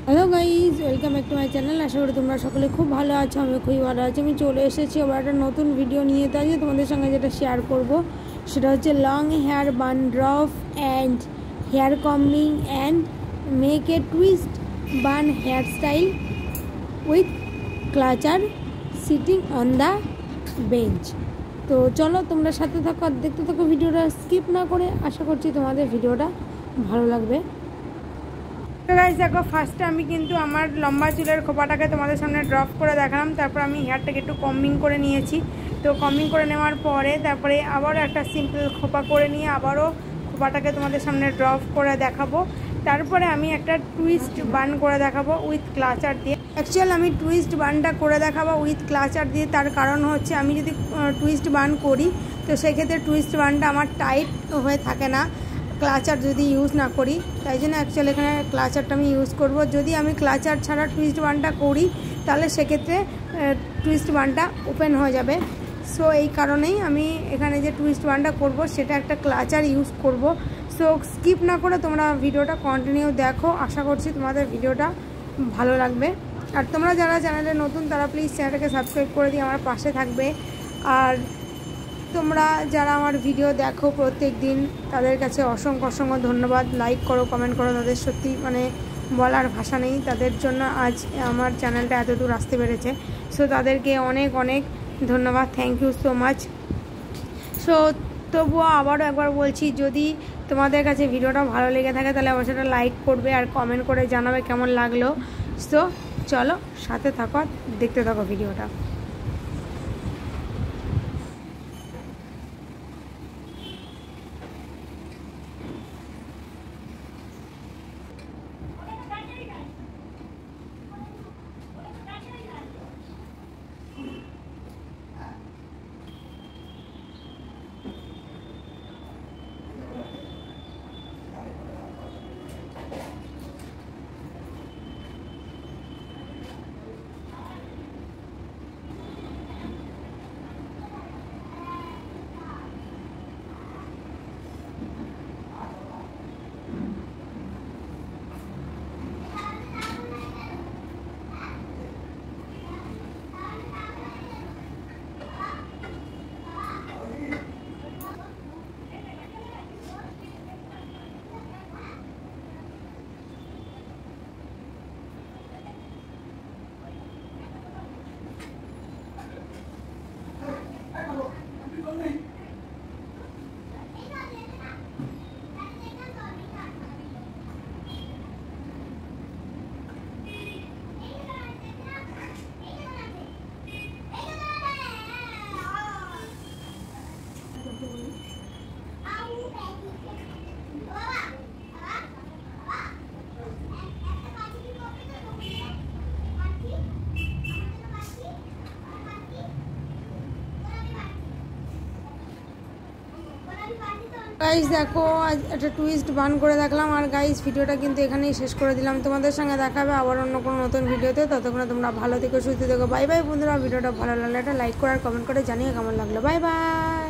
Hello guys, welcome back to my channel. আশা করি তোমরা সকলে খুব ভালো আছো। আমি খুবই ভালো আছি। আমি চলে এসেছি আবার একটা নতুন ভিডিও নিয়ে। তাই তোমাদের সঙ্গে যেটা শেয়ার করব সেটা হচ্ছে long hair bun drop and hair combing and make a twist bun hair style with clutcher sitting on the bench. তো চলো তোমরা সাথে থাকো আর দেখতে থাকো ভিডিওটা স্কিপ না করে। আশা করছি তোমাদের ভিডিওটা ভালো লাগবে। তো গাইস দেখো, ফার্স্টে আমি কিন্তু আমার লম্বা চুলের খোপাটাকে তোমাদের সামনে ড্রপ করে দেখালাম। তারপর আমি হেয়ারটাকে একটু কম্বিং করে নিয়েছি। তো কম্বিং করে নেওয়ার পরে তারপরে আবারও একটা সিম্পল খোপা করে নিয়ে আবারও খোপাটাকে তোমাদের সামনে ড্রপ করে দেখাবো। তারপরে আমি একটা টুইস্ট বান করে দেখাবো উইথ ক্লাচার দিয়ে। অ্যাকচুয়ালি আমি টুইস্ট বানটা করে দেখাবো উইথ ক্লাচার দিয়ে। তার কারণ হচ্ছে আমি যদি টুইস্ট বান করি তো সেক্ষেত্রে টুইস্ট বানটা আমার টাইট হয়ে থাকে না ক্লাচার যদি ইউজ না করি। তাই জন্য অ্যাকচুয়ালি এখানে ক্লাচারটা আমি ইউজ করব। যদি আমি ক্লাচার ছাড়া টুইস্ট বানটা করি তাহলে সেক্ষেত্রে টুইস্ট বানটা ওপেন হয়ে যাবে। সো এই কারণেই আমি এখানে যে টুইস্ট বানটা করব সেটা একটা ক্লাচার ইউজ করব। সো স্কিপ না করে তোমরা ভিডিওটা কন্টিনিউ দেখো। আশা করছি তোমাদের ভিডিওটা ভালো লাগবে। আর তোমরা যারা চ্যানেলে নতুন তারা প্লিজ চ্যানেলটাকে সাবস্ক্রাইব করে দিয়ে আমার পাশে থাকবে। আর তোমরা যারা আমার ভিডিও দেখো প্রত্যেক দিন তাদের কাছে অসংখ্য অসংখ্য ধন্যবাদ। লাইক করো, কমেন্ট করো, তাদের সত্যি বলার ভাষা নেই। তাদের জন্য আজ আমার চ্যানেলটা এত দূর আসতে পেরেছে। সো তাদেরকে অনেক অনেক ধন্যবাদ, thank you so much. So তবুও আবারও একবার বলছি, যদি তোমাদের কাছে ভিডিওটা ভালো লেগে থাকে তাহলে আমার সেটা লাইক করবে আর কমেন্ট করে জানাবে কেমন লাগলো। সো চলো সাথে থাকো, দেখতে থাকো ভিডিওটা। গাইস দেখো, আজ একটা টুইস্ট বান করে দেখলাম। আর গাইস ভিডিওটা কিন্তু এখানেই শেষ করে দিলাম। তোমাদের সঙ্গে দেখাবে আবার অন্য কোনো নতুন ভিডিওতে। ততক্ষণে তোমরা ভালো থেকো, সুস্থ থেকো। বাই বাই বন্ধুরা। ভিডিওটা ভালো লাগলে একটা লাইক করে আর কমেন্ট করে জানিয়ে কেমন লাগলো। Bye bye.